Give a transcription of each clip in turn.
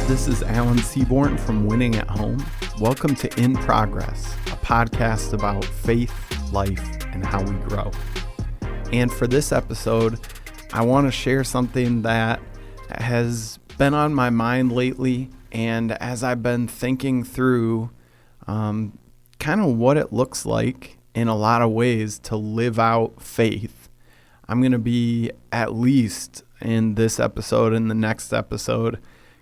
This is Alan Seaborn from Winning at Home. Welcome to In Progress, a podcast about faith, life, and how we grow. And for this episode, I want to share something that has been on my mind lately, and as I've been thinking through kind of what it looks like in a lot of ways to live out faith, I'm going to be, at least in this episode and the next episode,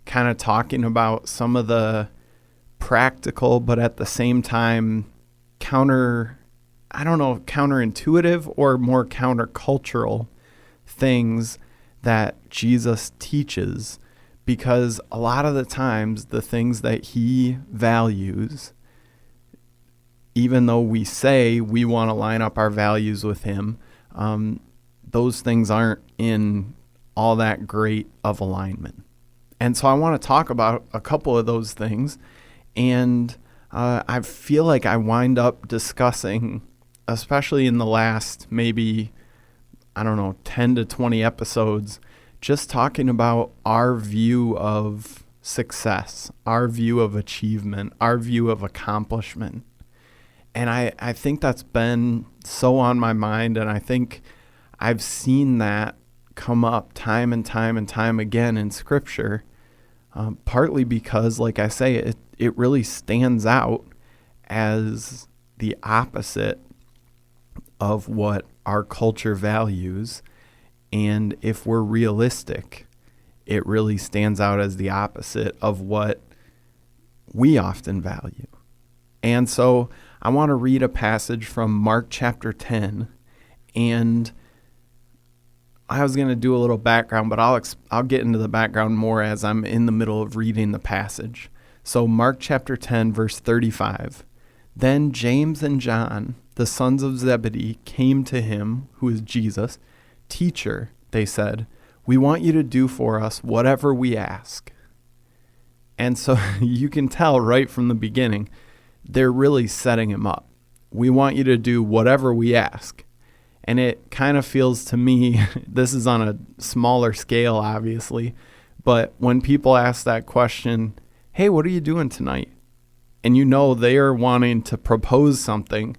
kind of talking about some of the practical, but at the same time, counterintuitive or more countercultural things that Jesus teaches, because a lot of the times the things that he values, even though we say we want to line up our values with him, those things aren't in all that great of alignment. And so I want to talk about a couple of those things, and I feel like I wind up discussing, especially in the last maybe, 10 to 20 episodes, just talking about our view of success, our view of achievement, our view of accomplishment. And I think that's been so on my mind, and I think I've seen that come up time and time again in Scripture, partly because, like I say, it really stands out as the opposite of what our culture values. And if we're realistic, it really stands out as the opposite of what we often value. And so I want to read a passage from Mark chapter 10, and I was going to do a little background, but I'll get into the background more as I'm in the middle of reading the passage. So Mark chapter 10, verse 35. Then James and John, the sons of Zebedee, came to him, who is Jesus. Teacher, they said, we want you to do for us whatever we ask. And so you can tell right from the beginning, they're really setting him up. We want you to do whatever we ask. And it kind of feels to me, this is on a smaller scale, obviously, but when people ask that question, hey, what are you doing tonight? And they are wanting to propose something.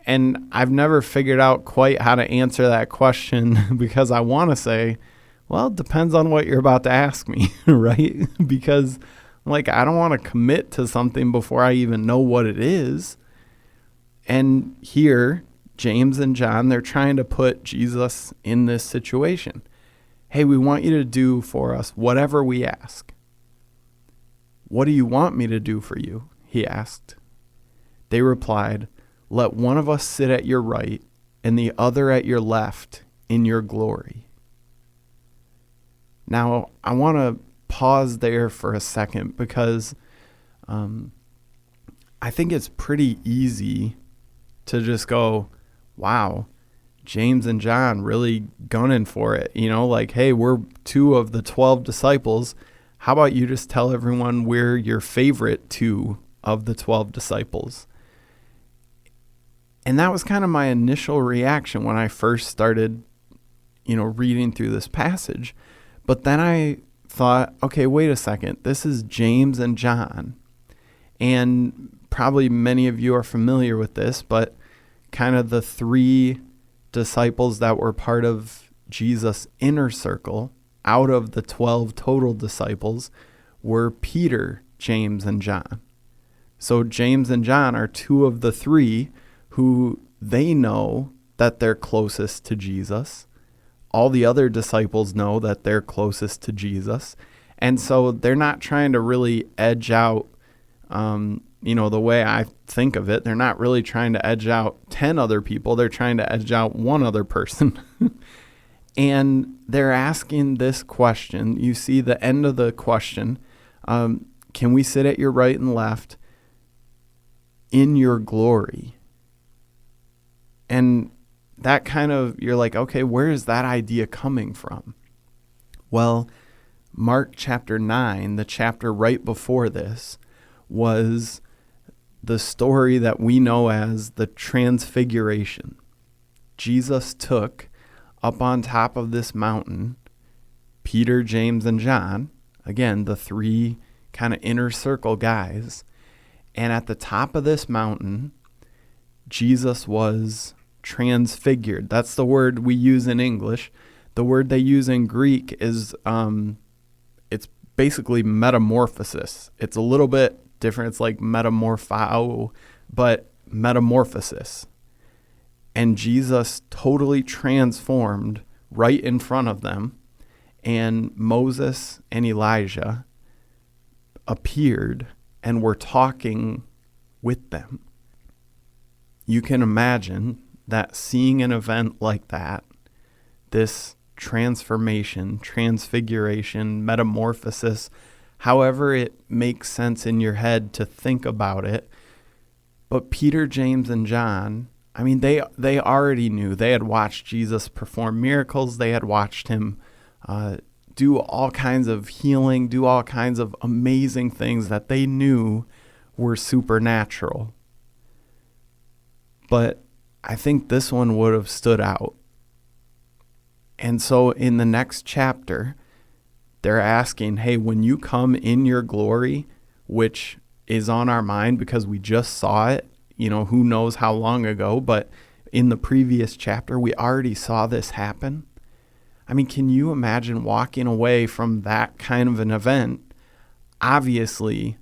And I've never figured out quite how to answer that question because I want to say, well, it depends on what you're about to ask me, right? Because I don't want to commit to something before I even know what it is. And here, James and John, they're trying to put Jesus in this situation. Hey, we want you to do for us whatever we ask. What do you want me to do for you? He asked. They replied, let one of us sit at your right and the other at your left in your glory. Now, I want to pause there for a second because I think it's pretty easy to just go, wow, James and John really gunning for it. Hey, we're 2 of the 12 disciples. How about you just tell everyone we're your favorite 2 of the 12 disciples? And that was kind of my initial reaction when I first started, reading through this passage. But then I thought, okay, wait a second. This is James and John. And probably many of you are familiar with this, but kind of the 3 disciples that were part of Jesus' inner circle out of the 12 total disciples were Peter, James, and John. So James and John are 2 of the 3 who they know that they're closest to Jesus. All the other disciples know that they're closest to Jesus. And so they're not trying to really edge out the way I think of it. They're not really trying to edge out 10 other people. They're trying to edge out 1 other person. And they're asking this question. You see the end of the question. Can we sit at your right and left in your glory? And that kind of, you're like, okay, where is that idea coming from? Well, Mark chapter 9, the chapter right before this, was the story that we know as the Transfiguration. Jesus took up on top of this mountain, Peter, James, and John, again, the three kind of inner circle guys. And at the top of this mountain, Jesus was transfigured. That's the word we use in English. The word they use in Greek is, it's basically metamorphosis. It's a little bit different. It's like metamorphao, but metamorphosis. And Jesus totally transformed right in front of them. And Moses and Elijah appeared and were talking with them. You can imagine that seeing an event like that, this transformation, transfiguration, metamorphosis, however it makes sense in your head to think about it. But Peter, James, and John, I mean, they already knew. They had watched Jesus perform miracles. They had watched him do all kinds of healing, do all kinds of amazing things that they knew were supernatural. But I think this one would have stood out. And so in the next chapter, they're asking, hey, when you come in your glory, which is on our mind because we just saw it, who knows how long ago, but in the previous chapter, we already saw this happen. I mean, can you imagine walking away from that kind of an event? Obviously,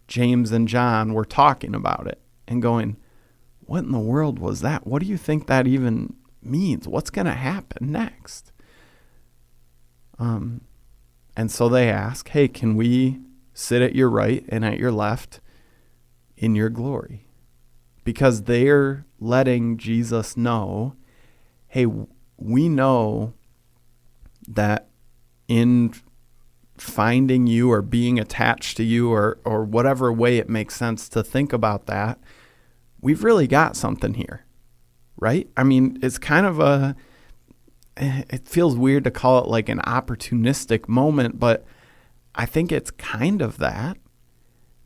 James and John were talking about it and going, what in the world was that? What do you think that even means? What's going to happen next? And so they ask, hey, can we sit at your right and at your left in your glory? Because they're letting Jesus know, hey, we know that in finding you or being attached to you or whatever way it makes sense to think about that, we've really got something here, right? I mean, it's kind of it feels weird to call it like an opportunistic moment, but I think it's kind of that.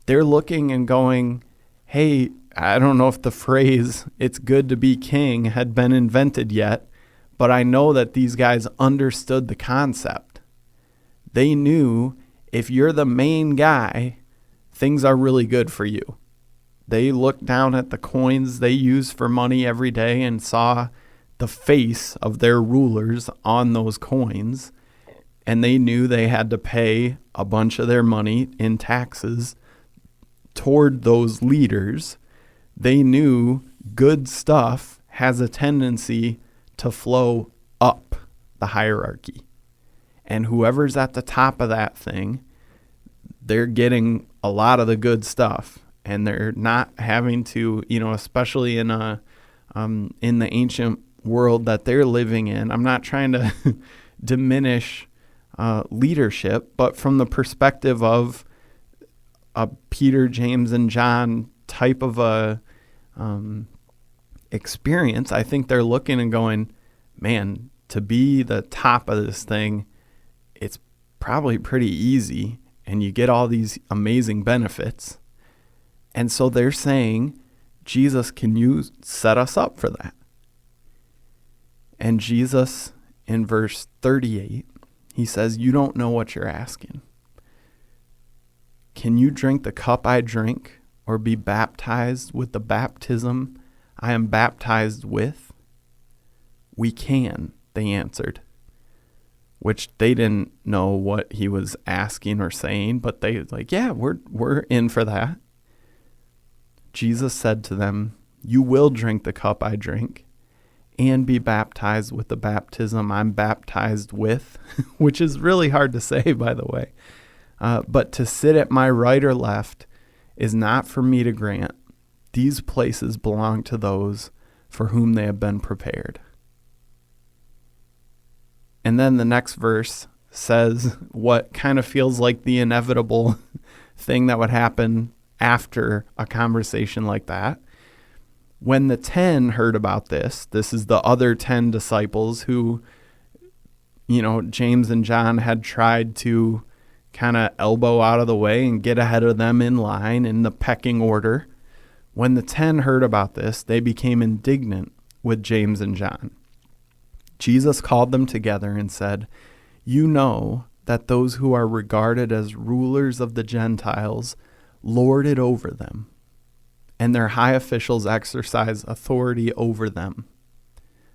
They're looking and going, hey, I don't know if the phrase, it's good to be king, had been invented yet, but I know that these guys understood the concept. They knew if you're the main guy, things are really good for you. They looked down at the coins they use for money every day and saw the face of their rulers on those coins, and they knew they had to pay a bunch of their money in taxes toward those leaders. They knew good stuff has a tendency to flow up the hierarchy. And whoever's at the top of that thing, they're getting a lot of the good stuff. And they're not having to, especially in the ancient world that they're living in. I'm not trying to diminish leadership, but from the perspective of a Peter, James, and John type of a experience, I think they're looking and going, man, to be the top of this thing, it's probably pretty easy, and you get all these amazing benefits. And so they're saying, Jesus, can you set us up for that? And Jesus, in verse 38, he says, you don't know what you're asking. Can you drink the cup I drink or be baptized with the baptism I am baptized with? We can, they answered, which they didn't know what he was asking or saying, but they was like, yeah, we're in for that. Jesus said to them, you will drink the cup I drink and be baptized with the baptism I'm baptized with, which is really hard to say, by the way. But to sit at my right or left is not for me to grant. These places belong to those for whom they have been prepared. And then the next verse says what kind of feels like the inevitable thing that would happen after a conversation like that. When the 10 heard about this is the other 10 disciples who, James and John had tried to kind of elbow out of the way and get ahead of them in line in the pecking order. When the 10 heard about this, they became indignant with James and John. Jesus called them together and said, "You know that those who are regarded as rulers of the Gentiles lord it over them, and their high officials exercise authority over them."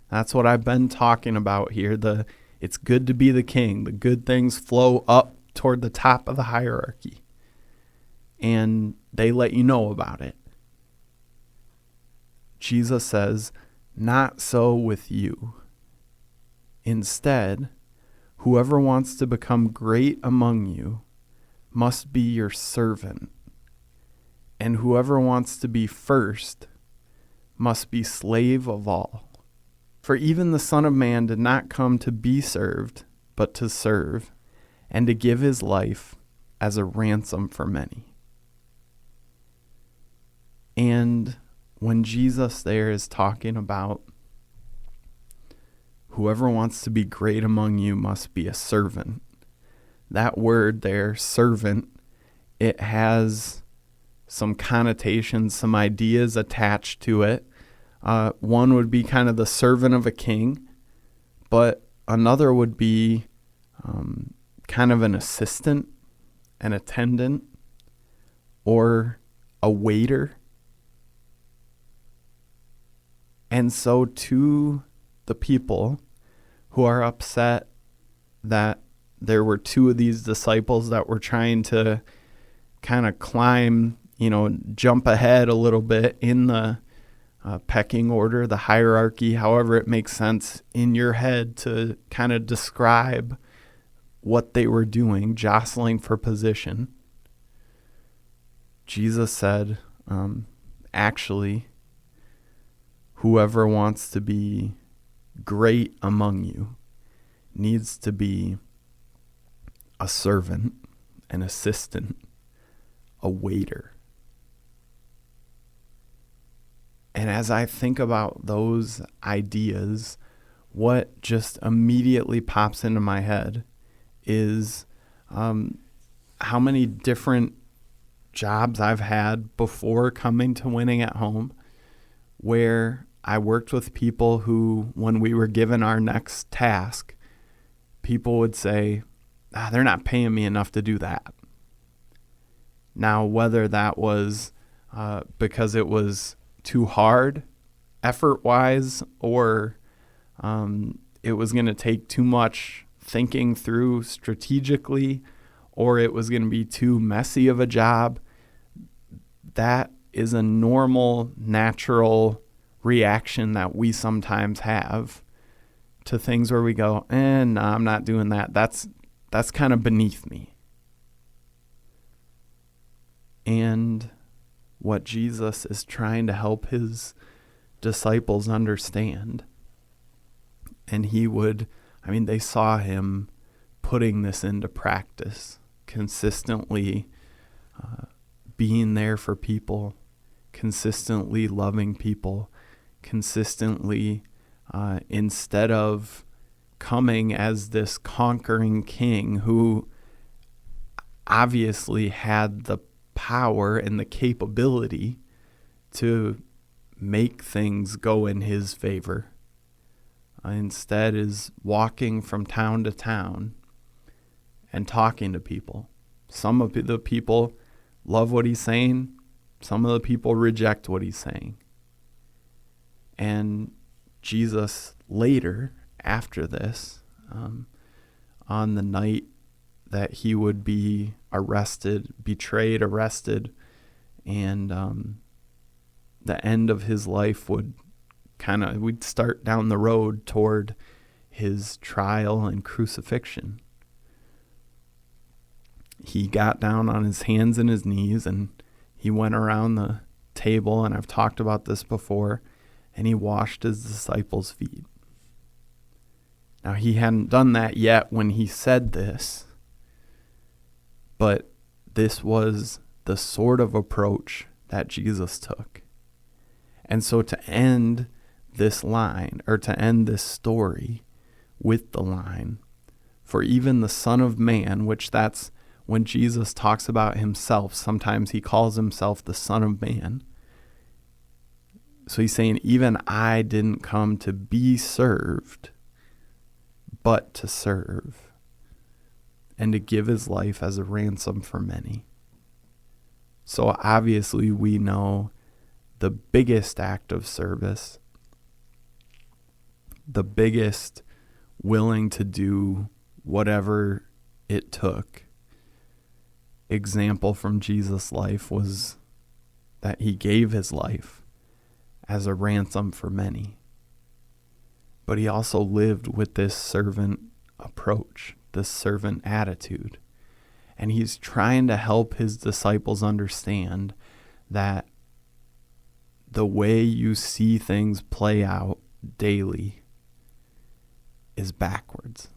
That's what I've been talking about here. It's good to be the king. The good things flow up toward the top of the hierarchy, and they let you know about it. Jesus says, "Not so with you. Instead, whoever wants to become great among you must be your servant, and whoever wants to be first must be slave of all. For even the Son of Man did not come to be served, but to serve, and to give his life as a ransom for many." And when Jesus there is talking about whoever wants to be great among you must be a servant, that word there, servant, it has some connotations, some ideas attached to it. One would be kind of the servant of a king, but another would be kind of an assistant, an attendant, or a waiter. And so to the people who are upset that there were two of these disciples that were trying to kind of climb, jump ahead a little bit in the pecking order, the hierarchy, however it makes sense in your head to kind of describe what they were doing, jostling for position. Jesus said, actually, whoever wants to be great among you needs to be a servant, an assistant, a waiter. And as I think about those ideas, what just immediately pops into my head is how many different jobs I've had before coming to Winning at Home, where I worked with people who, when we were given our next task, people would say, they're not paying me enough to do that. Now, whether that was because it was too hard effort-wise, or it was going to take too much thinking through strategically, or it was going to be too messy of a job, that is a normal, natural reaction that we sometimes have to things where we go, no, I'm not doing that. That's kind of beneath me. And what Jesus is trying to help his disciples understand, and they saw him putting this into practice, consistently being there for people, consistently loving people, consistently, instead of coming as this conquering king who obviously had the power and the capability to make things go in his favor, instead is walking from town to town and talking to people. Some of the people love what he's saying. Some of the people reject what he's saying. And Jesus later, after this, on the night that he would be betrayed, arrested, and the end of his life we'd start down the road toward his trial and crucifixion. He got down on his hands and his knees, and he went around the table, and I've talked about this before, and he washed his disciples' feet. Now, he hadn't done that yet when he said this, but this was the sort of approach that Jesus took. And so to end this line, or to end this story with the line, for even the Son of Man, which that's when Jesus talks about himself, sometimes he calls himself the Son of Man. So he's saying, even I didn't come to be served, but to serve and to give his life as a ransom for many. So obviously we know the biggest act of service, the biggest willing to do whatever it took example from Jesus' life was that he gave his life as a ransom for many. But he also lived with this servant approach, this servant attitude. And he's trying to help his disciples understand that the way you see things play out daily is backwards.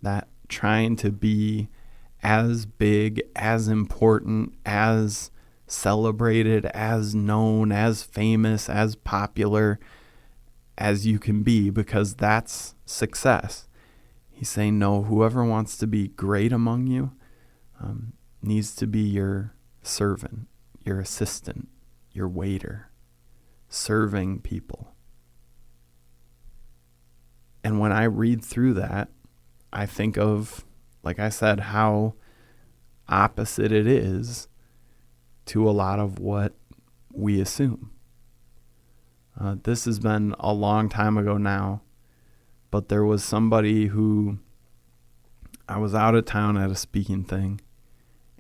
That trying to be as big, as important, as celebrated, as known, as famous, as popular as you can be, because that's success. He's saying, no, whoever wants to be great among you needs to be your servant, your assistant, your waiter, serving people. And when I read through that, I think of, like I said, how opposite it is to a lot of what we assume. This has been a long time ago now, but there was somebody who, I was out of town at a speaking thing,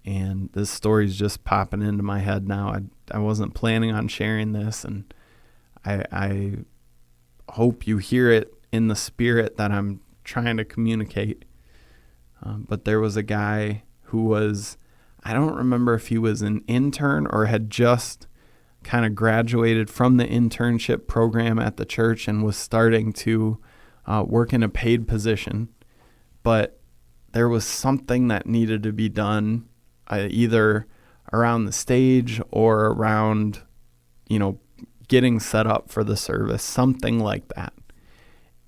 and this story's just popping into my head now. I wasn't planning on sharing this, and I hope you hear it in the spirit that I'm trying to communicate. But there was a guy who was, I don't remember if he was an intern or had just kind of graduated from the internship program at the church and was starting to work in a paid position. But there was something that needed to be done either around the stage or around, getting set up for the service, something like that.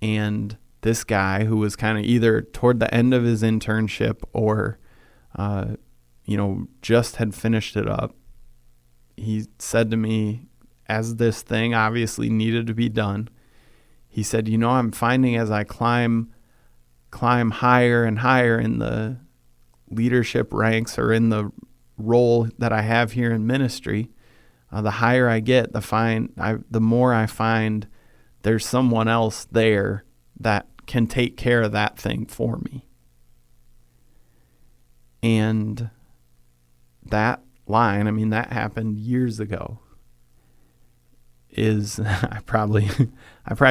And this guy who was kind of either toward the end of his internship or, just had finished it up, he said to me, as this thing obviously needed to be done, he said, I'm finding as I climb higher and higher in the leadership ranks or in the role that I have here in ministry, the higher I get, the more I find there's someone else there that can take care of that thing for me. And that line, that happened years ago, is I probably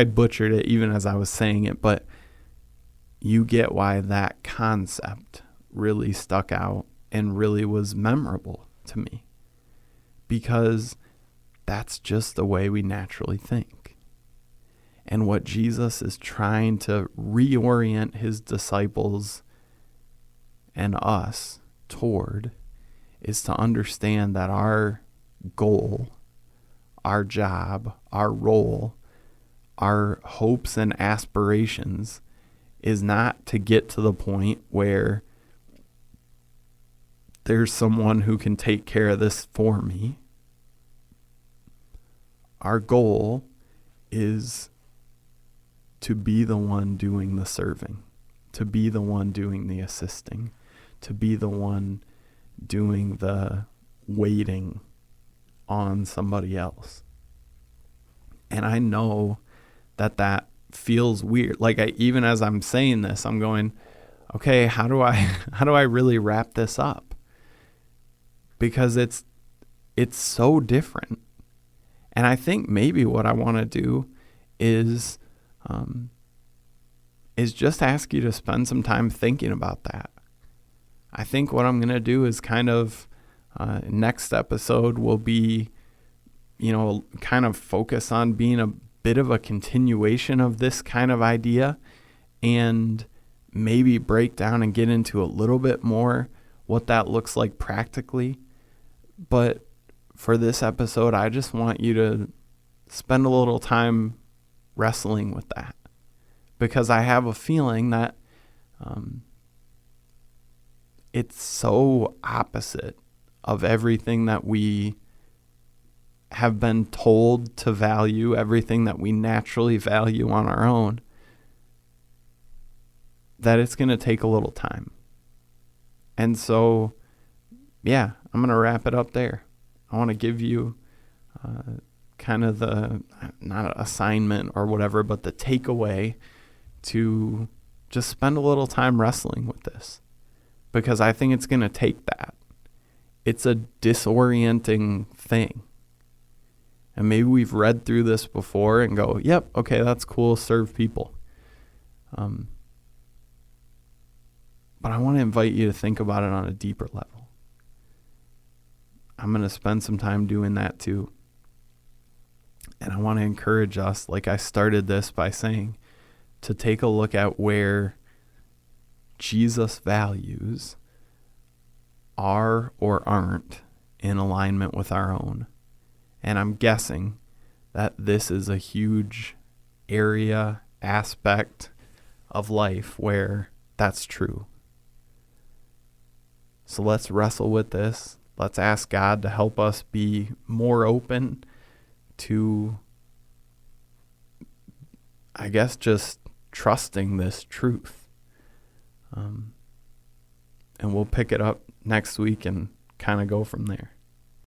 butchered it even as I was saying it, but you get why that concept really stuck out and really was memorable to me, because that's just the way we naturally think. And what Jesus is trying to reorient his disciples and us toward is to understand that our goal, our job, our role, our hopes and aspirations is not to get to the point where there's someone who can take care of this for me. Our goal is to be the one doing the serving, to be the one doing the assisting, to be the one doing the waiting on somebody else. And I know that feels weird. Like even as I'm saying this, I'm going, okay, how do I really wrap this up? Because it's so different. And I think maybe what I want to do is just ask you to spend some time thinking about that. I think what I'm going to do is kind of next episode will be, kind of focus on being a bit of a continuation of this kind of idea, and maybe break down and get into a little bit more what that looks like practically. But for this episode, I just want you to spend a little time wrestling with that, because I have a feeling that it's so opposite of everything that we have been told to value, everything that we naturally value on our own. that it's going to take a little time. And so, yeah, I'm going to wrap it up there. I want to give you kind of the, not an assignment or whatever, but the takeaway to just spend a little time wrestling with this, because I think it's going to take that. It's a disorienting thing. And maybe we've read through this before and go, yep, okay, that's cool, serve people. But I want to invite you to think about it on a deeper level. I'm going to spend some time doing that too. And I want to encourage us, like I started this by saying, to take a look at where Jesus' values are or aren't in alignment with our own. And I'm guessing that this is a huge area, aspect of life where that's true. So let's wrestle with this. Let's ask God to help us be more open to, I guess, just trusting this truth. And we'll pick it up next week and kind of go from there.